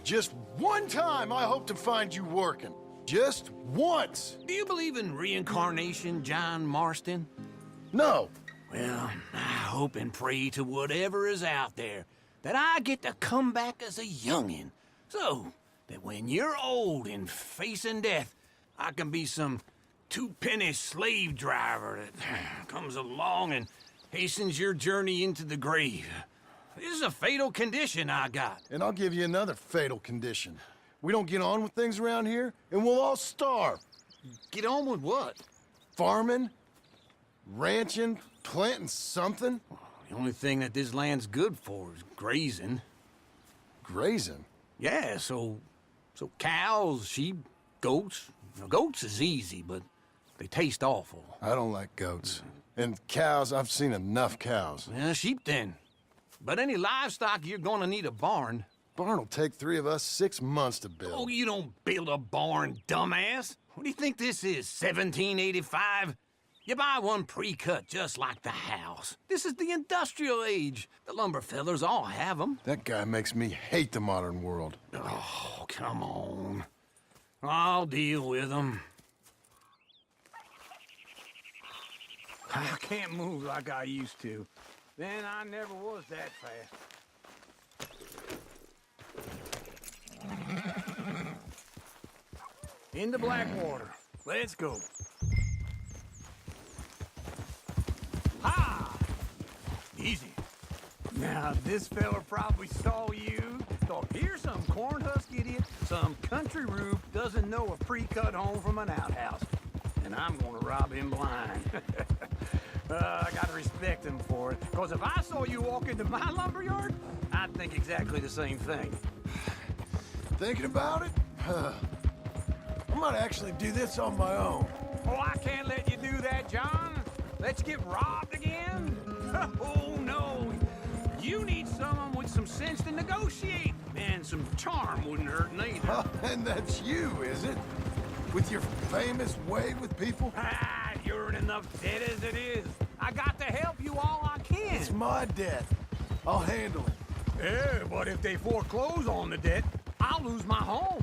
Just one time I hope to find you working. Just once. Do you believe in reincarnation, John Marston? No. Well, I hope and pray to whatever is out there that I get to come back as a youngin', so that when you're old and facing death, I can be some two-penny slave driver that comes along and hastens your journey into the grave. This is a fatal condition I got. And I'll give you another fatal condition. We don't get on with things around here, and we'll all starve. Get on with what? Farming, ranching, planting something. The only thing that this land's good for is grazing. Grazing? Yeah, so cows, sheep, goats. Now, goats is easy, but they taste awful. I don't like goats. And cows, I've seen enough cows. Yeah, sheep then. But any livestock, you're gonna need a barn. Barn will take 3 of us 6 months to build. Oh, you don't build a barn, dumbass. What do you think this is, 1785? You buy one pre-cut just like the house. This is the industrial age. The lumber fellers all have them. That guy makes me hate the modern world. Oh, come on. I'll deal with them. I can't move like I used to. Then I never was that fast. Into Blackwater. Let's go. Ha! Easy. Now, this fella probably saw you, thought, here's some corn husk idiot, some country rube doesn't know a pre-cut home from an outhouse. And I'm gonna rob him blind. I gotta respect him for it, because if I saw you walk into my lumberyard, I'd think exactly the same thing. Thinking about it? I might actually do this on my own. Oh, I can't let you do that, John. Let you get robbed again? Oh, no. You need someone with some sense to negotiate. And some charm wouldn't hurt neither. And that's you, is it? With your famous way with people? Ah, you're in enough debt as it is. I got to help you all I can. It's my debt. I'll handle it. Yeah, but if they foreclose on the debt, I'll lose my home.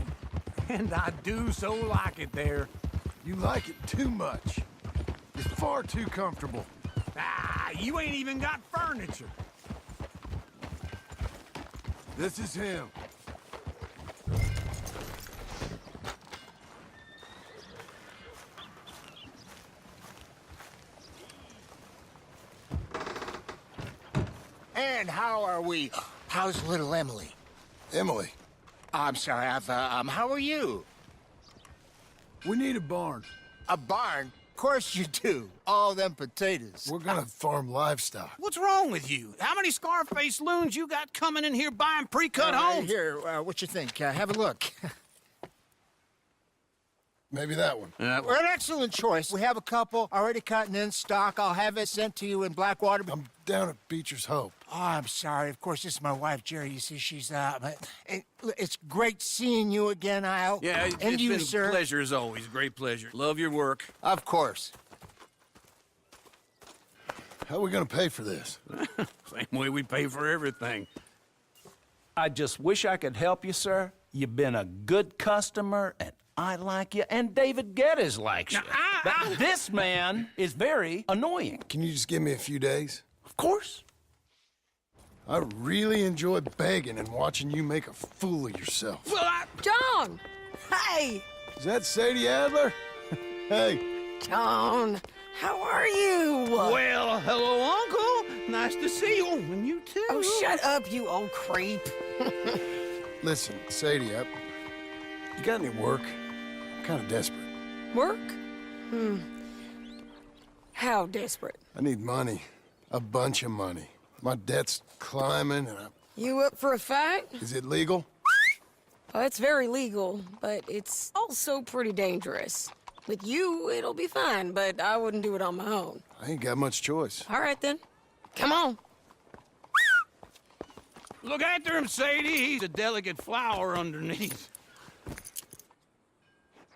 And I do so like it there. You like it too much. It's far too comfortable. Ah, you ain't even got furniture. This is him. And how are we? How's little Emily? Emily, I'm sorry, how are you? we need a barn. A barn? Of course you do. All them potatoes. We're gonna farm livestock. What's wrong with you? How many Scarface loons you got coming in here buying pre-cut homes? Here, what you think? Have a look. Maybe that one. We're an excellent choice. We have a couple already cut and in stock. I'll have it sent to you in Blackwater. I'm down at Beecher's Hope. Oh, I'm sorry. Of course, this is my wife, Jerry. You see, she's it's great seeing you again, Al. Yeah, and it's you, been sir. a pleasure as always. Great pleasure. Love your work. Of course. How are we gonna pay for this? Same way we pay for everything. I just wish I could help you, sir. You've been a good customer, and I like you, and David Geddes likes you. But this man is very annoying. Can you just give me a few days? Of course. I really enjoy begging and watching you make a fool of yourself. Well, John! Hey! Is that Sadie Adler? Hey, John, how are you? well, hello, Uncle. Nice to see you. And you too. Oh, shut up, you old creep. listen, Sadie, you got any work? I'm kind of desperate. Work? How desperate? I need money. A bunch of money. My debt's climbing, and You up for a fight? Is it legal? Well, it's very legal, but it's also pretty dangerous. With you, it'll be fine, but I wouldn't do it on my own. I ain't got much choice. All right, then. Come on. Look after him, Sadie. He's a delicate flower underneath.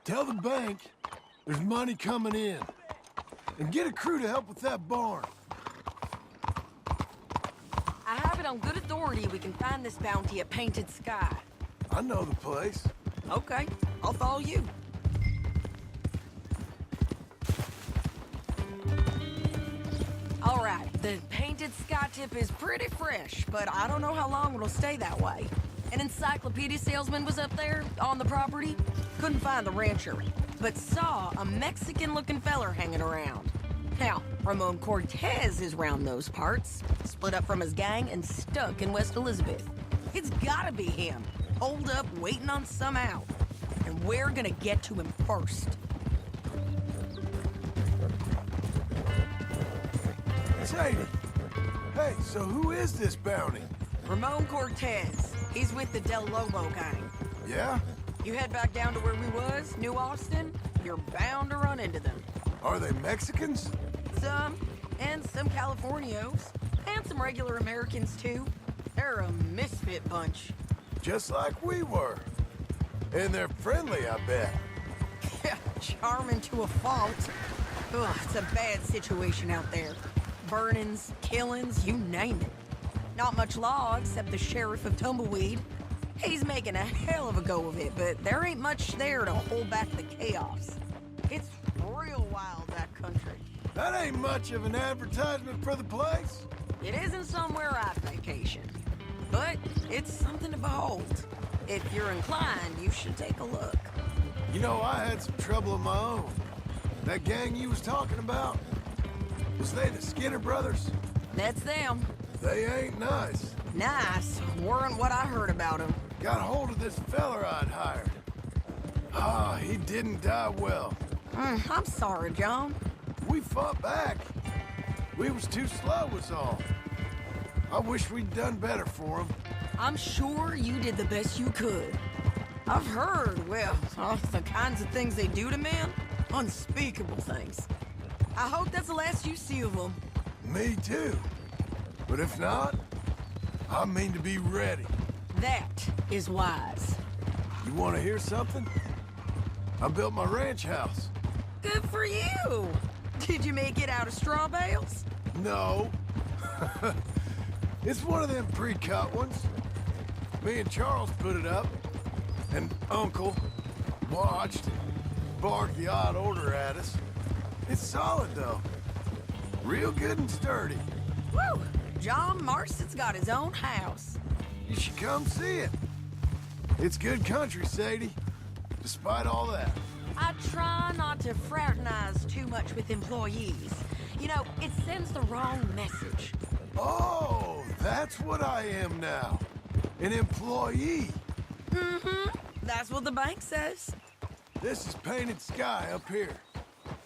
Tell the bank there's money coming in. And get a crew to help with that barn. I have it on good authority we can find this bounty at Painted Sky. I know the place. Okay, I'll follow you. All right, the painted sky tip is pretty fresh, but I don't know how long it'll stay that way. An encyclopedia salesman was up there on the property. Couldn't find the rancher, but saw a Mexican-looking feller hanging around. Now, Ramon Cortez is round those parts, split up from his gang and stuck in West Elizabeth. It's gotta be him, holed up waiting on some out. And we're gonna get to him first. Sadie. Hey, so who is this bounty? Ramon Cortez. He's with the Del Lobo gang. Yeah? You head back down to where we was, New Austin, you're bound to run into them. Are they Mexicans? Some, and some Californios, and some regular Americans too. They're a misfit bunch. Just like we were. And they're friendly, I bet. Charming to a fault. Ugh, it's a bad situation out there. Burnings, killings, you name it. Not much law except the sheriff of Tumbleweed. He's making a hell of a go of it, but there ain't much there to hold back the chaos. It's real wild, that country. That ain't much of an advertisement for the place. It isn't somewhere I vacation, but it's something to behold. If you're inclined, you should take a look. You know, I had some trouble of my own. That gang you was talking about, was they the Skinner brothers? That's them. They ain't nice. Nice weren't what I heard about them. Got hold of this feller I'd hired. Ah, he didn't die well. I'm sorry, John. We fought back. We was too slow was all. I wish we'd done better for him. I'm sure you did the best you could. I've heard, well, the kinds of things they do to men. Unspeakable things. I hope that's the last you see of them. Me too. But if not, I mean to be ready. That is wise. You want to hear something? I built my ranch house. Good for you. Did you make it out of straw bales? No. It's one of them pre-cut ones. Me and Charles put it up, and Uncle watched and barked the odd order at us. It's solid, though. Real good and sturdy. Woo! John Marston's got his own house. You should come see it. It's good country, Sadie. Despite all that. I try not to fraternize too much with employees. You know, it sends the wrong message. Oh, that's what I am now. An employee. Mm-hmm. That's what the bank says. This is painted sky up here.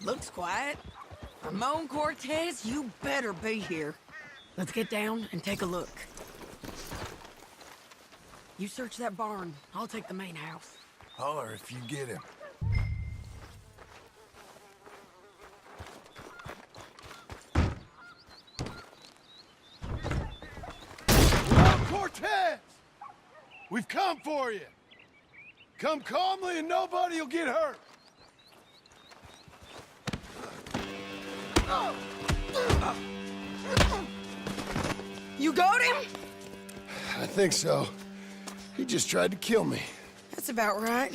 Looks quiet. Ramon Cortez, you better be here. Let's get down and take a look. You search that barn. I'll take the main house. Holler if you get him. Cortez! We've come for you. Come calmly and nobody will get hurt. You got him? I think so. He just tried to kill me. That's about right.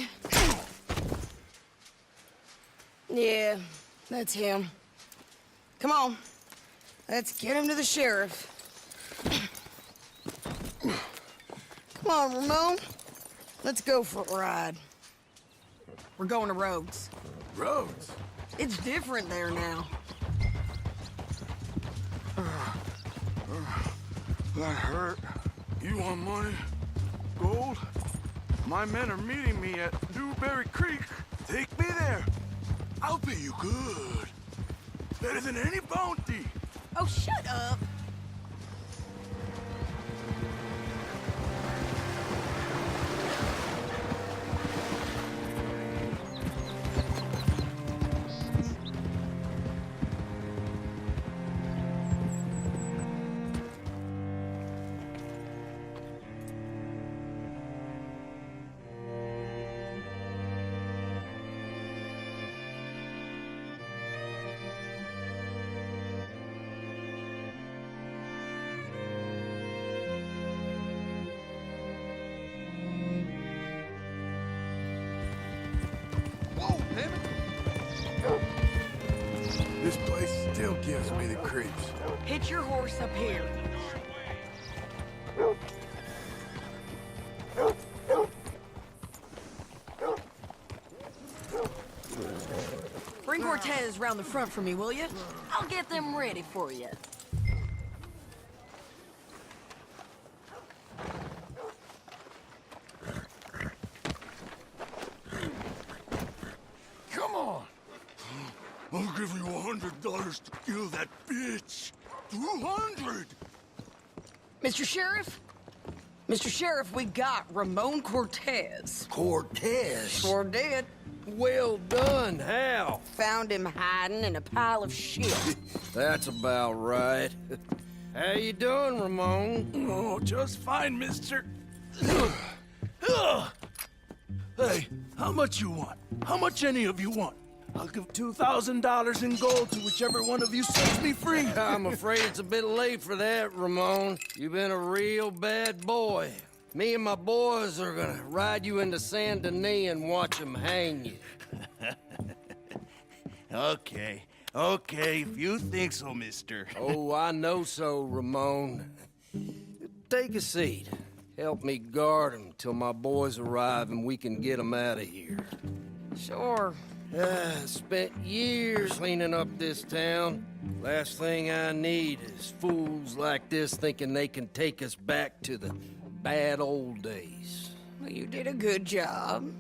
Yeah, that's him. Come on. Let's get him to the sheriff. Come on, Ramon. Let's go for a ride. We're going to Rhodes. Rhodes? It's different there now. That hurt. You want money? Gold? My men are meeting me at Dewberry Creek. Take me there. I'll pay you good. Better than any bounty. Oh, shut up. gives me the creeps. Hitch your horse up here. Bring Cortez round the front for me, will you? I'll get them ready for you. Come on! I'll give you $100 to kill that bitch. 200! Mr. Sheriff? Mr. Sheriff, we got Ramon Cortez. Cortez? Sure did. Well done, Hal. Found him hiding in a pile of shit. That's about right. How you doing, Ramon? Oh, just fine, mister. Hey, how much you want? How much any of you want? I'll give $2,000 in gold to whichever one of you sets me free. I'm afraid it's a bit late for that, Ramon. You've been a real bad boy. Me and my boys are gonna ride you into Saint Denis and watch them hang you. Okay, if you think so, mister. Oh, I know so, Ramon. Take a seat. Help me guard them till my boys arrive and we can get them out of here. Sure. Spent years cleaning up this town. Last thing I need is fools like this thinking they can take us back to the bad old days. Well, you did a good job.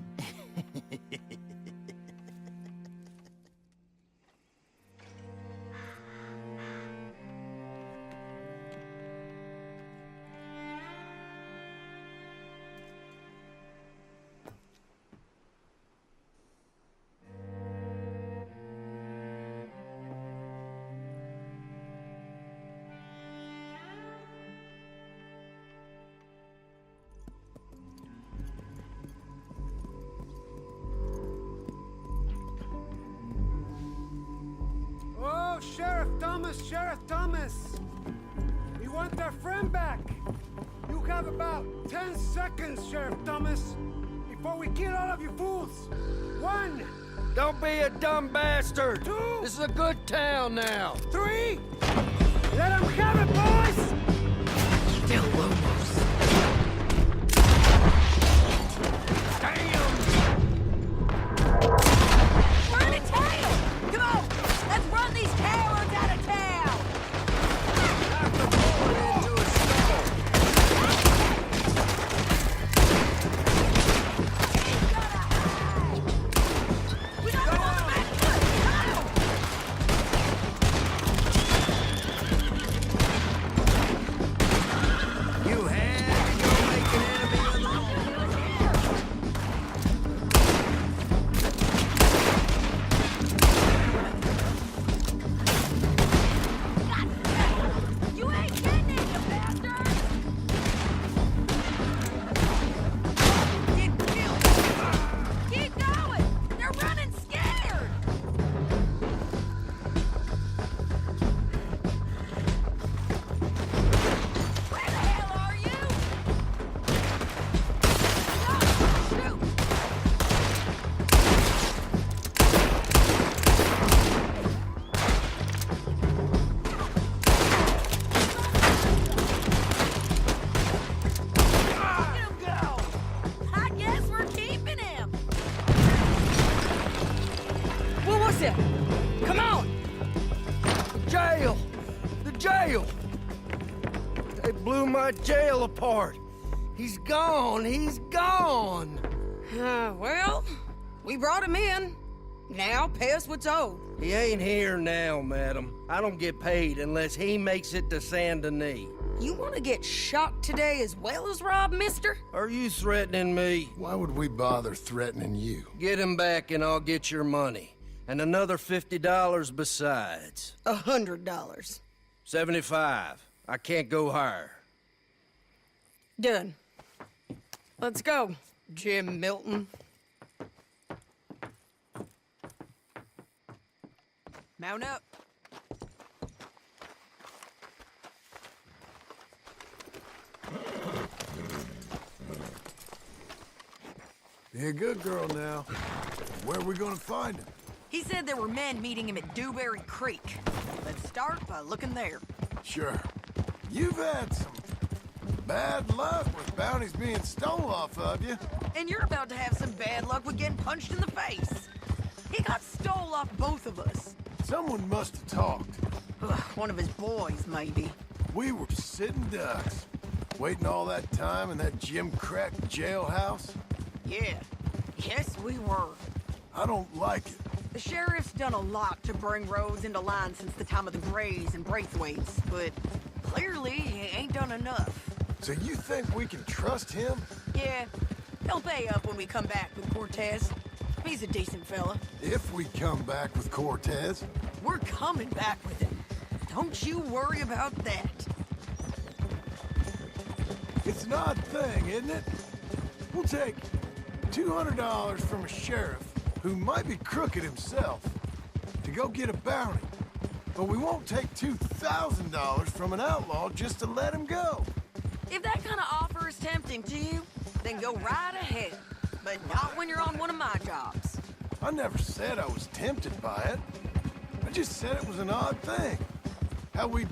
Oh, Sheriff Thomas! We want our friend back! You have about 10 seconds, Sheriff Thomas, before we kill all of you fools! 1, Don't be a dumb bastard! 2, This is a good town now! 3! Let them have it, boys! Still Lobos. Run a tail! Come on! Let's run these cowards out of town! Knock the bullet into his skull! He's gonna hide! We got another man! Come on! You had to go make an enemy of the You ain't getting it, you bastard! Get killed! Keep going! They're running scared! Where the hell are you? No! Shoot! Let him go! I guess we're keeping him! What was it? Come on! jail! The jail! They blew my jail apart! He's gone! He's gone! Well, we brought him in. Now pay us what's owed. He ain't here now, madam. I don't get paid unless he makes it to Saint Denis. You want to get shot today as well as rob, mister? Are you threatening me? Why would we bother threatening you? Get him back and I'll get your money. And another $50 besides. $100. 75. I can't go higher. Done. Let's go, Jim Milton. Mount up. Be a good girl now. Where are we gonna find him? He said there were men meeting him at Dewberry Creek. Let's start start by looking there. Sure. You've had some bad luck with bounties being stole off of you. And you're about to have some bad luck with getting punched in the face. He got stole off both of us. Someone must have talked. Ugh, one of his boys, maybe. We were sitting ducks, waiting all that time in that gim-crack jailhouse. Yeah. Yes, we were. I don't like it. The sheriff's done a lot to bring roads into line since the time of the Grays and Braithwaites, but clearly he ain't done enough. So you think we can trust him? Yeah, he'll pay up when we come back with Cortez. He's a decent fella. If we come back with Cortez. We're coming back with him. Don't you worry about that. It's an odd thing, isn't it? We'll take $200 from a sheriff who might be crooked himself to go get a bounty. But we won't take $2,000 from an outlaw just to let him go. If that kind of offer is tempting to you, then go right ahead. But not when you're on one of my jobs. I never said I was tempted by it. I just said it was an odd thing. How we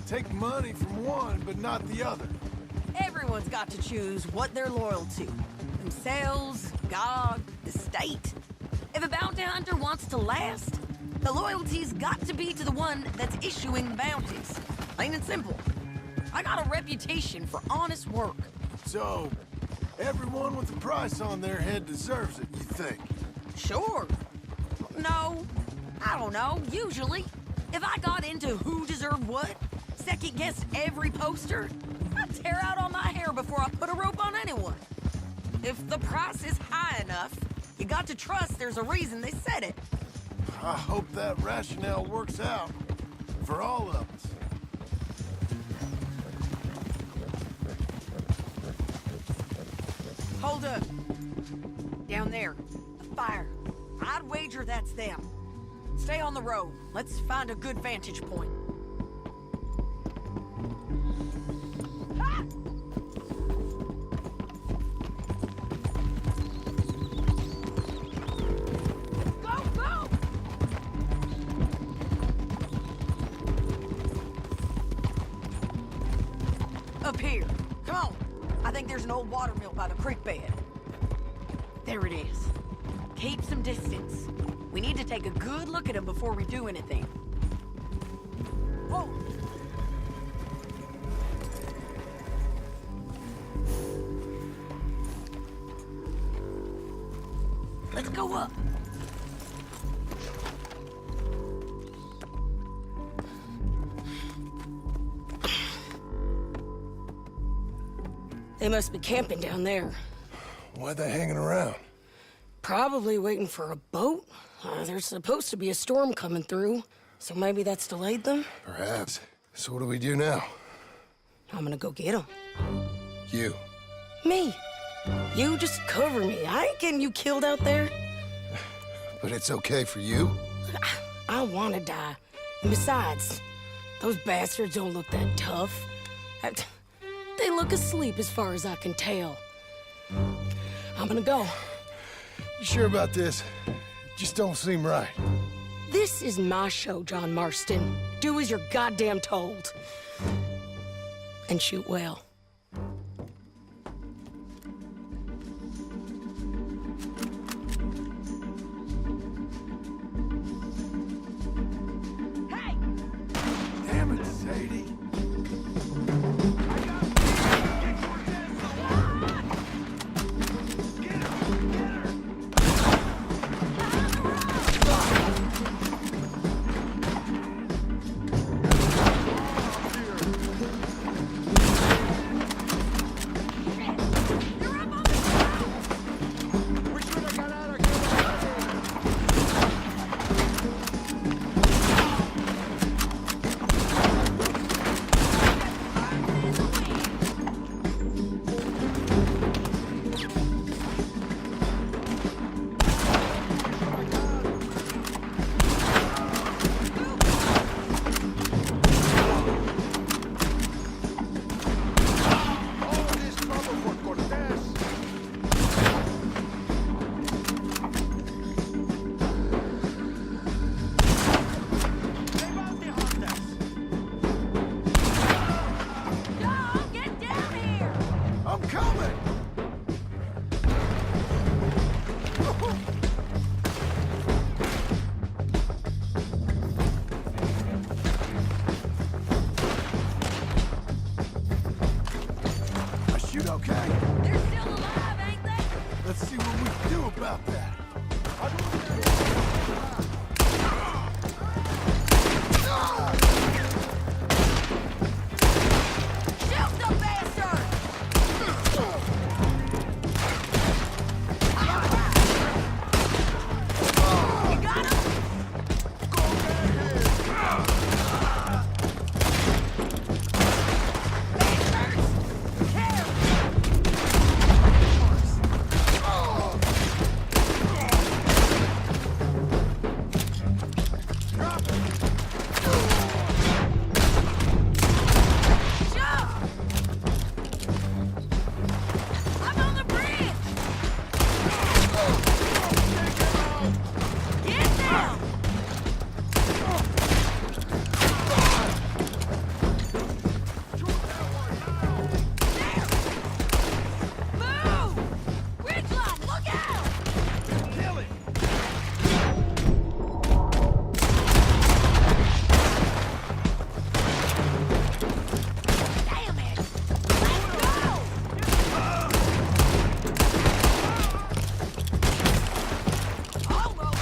take money from one but not the other. Everyone's got to choose what they're loyal to. Themselves, God, the state. If a bounty hunter wants to last, the loyalty's got to be to the one that's issuing the bounties. Plain and simple. I got a reputation for honest work. So, everyone with a price on their head deserves it, you think? Sure. No, I don't know, usually. If I got into who deserved what, second-guessed every poster, I'd tear out all my hair before I put a rope on anyone. If the price is high enough, you got to trust there's a reason they said it. I hope that rationale works out for all of us. Hold up. Down there, a fire. I'd wager that's them. Stay on the road. Let's find a good vantage point. Ah! Go, go! Up here. Come on. I think there's an old water mill by the creek bed. There it is. Keep some distance. We need to take a good look at him before we do anything. Whoa! Let's go up. They must be camping down there. Why they hanging around? Probably waiting for a boat. There's supposed to be a storm coming through, so maybe that's delayed them? Perhaps. So what do we do now? I'm gonna go get them. You. Me. You just cover me. I ain't getting you killed out there. But it's okay for you? I wanna die. And besides, those bastards don't look that tough. They look asleep as far as I can tell. I'm gonna go. You sure about this? Just don't seem right. This is my show, John Marston. Do as you're goddamn told. And shoot well. Hey! Damn it, Sadie. shoot okay? They're still alive, ain't they? Let's see what we can do about that. Shoot the bastard! You got him? I'm on the bridge! Get down! There! Move! Ridgeline, look out! Kill him! Damn it! Let's go! All over!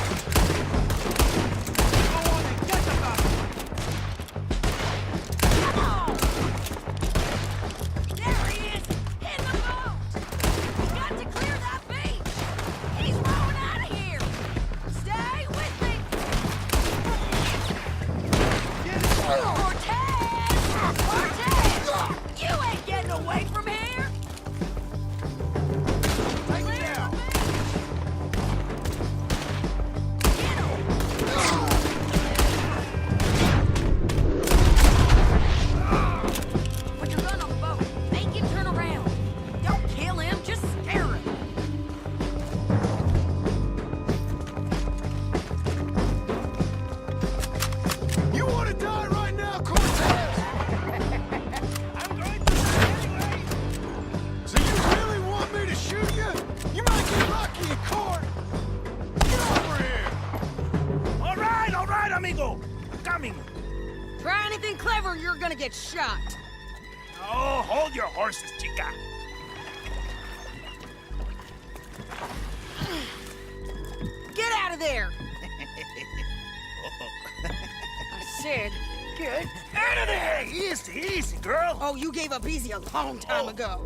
Come on! There he is! In the boat! We got to clear that beach! He's rowing out of here! Stay with me! Cortez! Cortez! You ain't getting away from here! Clear the beach! Get him! Put your gun on the boat. Make him turn around. Don't kill him, just scare him. You want to die right now, Cortez? I'm going to anyway! So you really want me to shoot you? You might get lucky in court. Get over here. All right, amigo! Coming! Try anything clever, you're gonna get shot. Oh, hold your horses, chica! Get out of there! I said, get Out of there! Easy, easy, girl! Oh, you gave up easy a long time ago.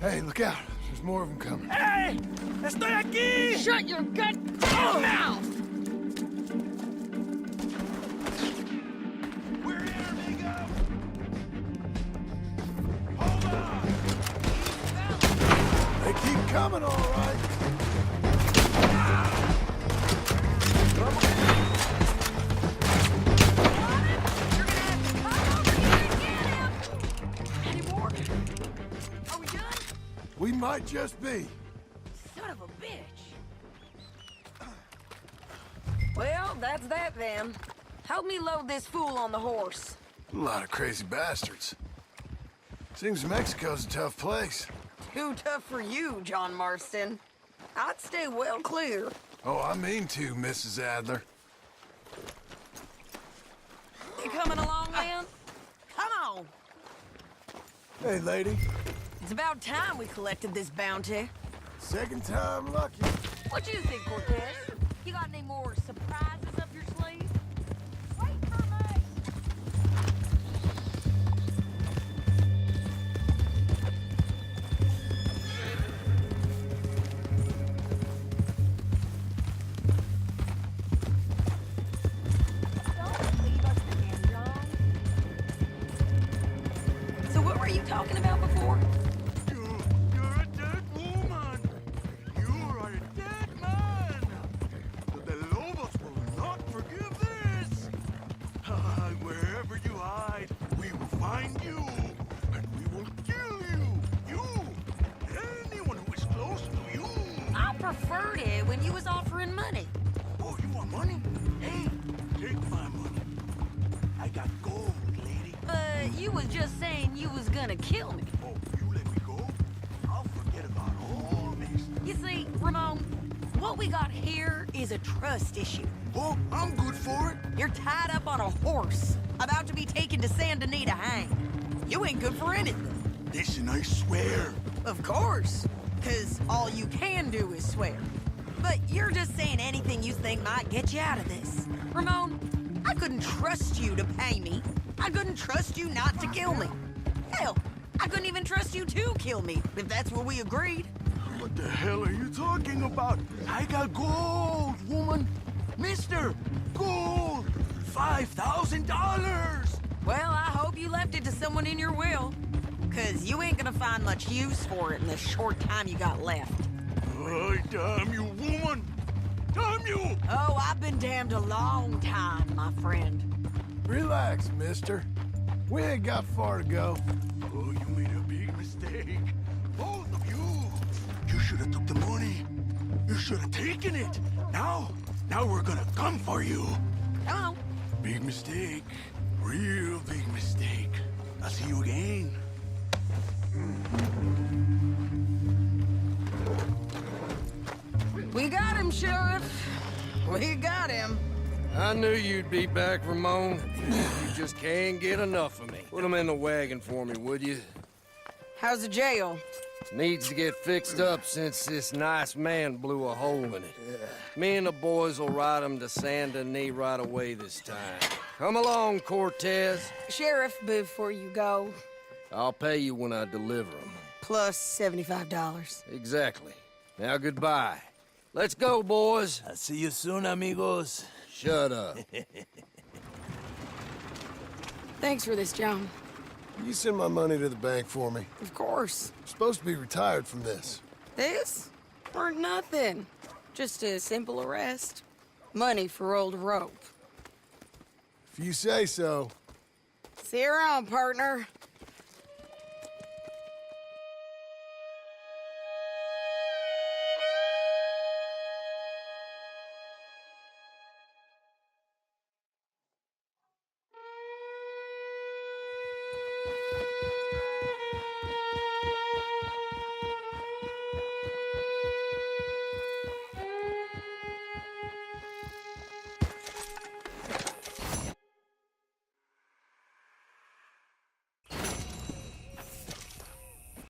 Hey, look out. There's more of them coming. Hey! Estoy aquí! Shut your goddamn mouth! We're here, amigo! Hold on! They keep coming, all right. You're gonna have to come over here and get him! Any more? Are we done? We might just be. Son of a bitch! Well, that's that then. Help me load this fool on the horse. A lot of crazy bastards. Seems Mexico's a tough place. Too tough for you, John Marston. I'd stay well clear. Oh, I mean to, Mrs. Adler. You coming along, man? Come on! Hey, lady. It's about time we collected this bounty. Second time lucky. What you think, Cortez? You got any more surprises up your sleeve? Wait for me! Don't leave us again, John. So what were you talking about before? You're a dead woman. You are a dead man. The Lobos will not forgive this. Wherever you hide, we will find you, and we will kill you. You, anyone who is close to you. I preferred it when you was offering money. Oh, you want money? Hey, take my money. I got gold, lady. But you was just saying you was gonna kill me. Oh, you let me go, I'll forget about all this. You see, Ramon, What we got here is a trust issue. Oh, I'm good for it. You're tied up on a horse, about to be taken to Saint Denis to hang. You ain't good for anything. Listen, I swear. Of course, because all you can do is swear. But you're just saying anything you think might get you out of this. Ramon, I couldn't trust you to pay me. I couldn't trust you not to kill me. Hell, I couldn't even trust you to kill me, if that's what we agreed. What the hell are you talking about? I got gold, woman. Mister, gold. $5,000. Well, I hope you left it to someone in your will. Because you ain't gonna find much use for it in the short time you got left. Oh, damn you, woman. Damn you. Oh, I've been damned a long time, my friend. Relax, mister. We ain't got far to go. Oh, you made a big mistake. Both of you. You should have took the money. You should have taken it. Now we're gonna come for you. Come on. Big mistake. Real big mistake. I'll see you again. We got him, Sheriff. We got him. I knew you'd be back, Ramon. You just can't get enough of me. Put him in the wagon for me, would you? How's the jail? Needs to get fixed up since this nice man blew a hole in it. Me and the boys will ride him to Saint Denis right away this time. Come along, Cortez. Sheriff, before you go, I'll pay you when I deliver him. plus $75. Exactly. Now goodbye. Let's go, boys. I'll see you soon, amigos. Shut up. Thanks for this, John. You send my money to the bank for me. Of course. I'm supposed to be retired from this. This? Or nothing. Just a simple arrest. Money for old rope. If you say so. See you around, partner.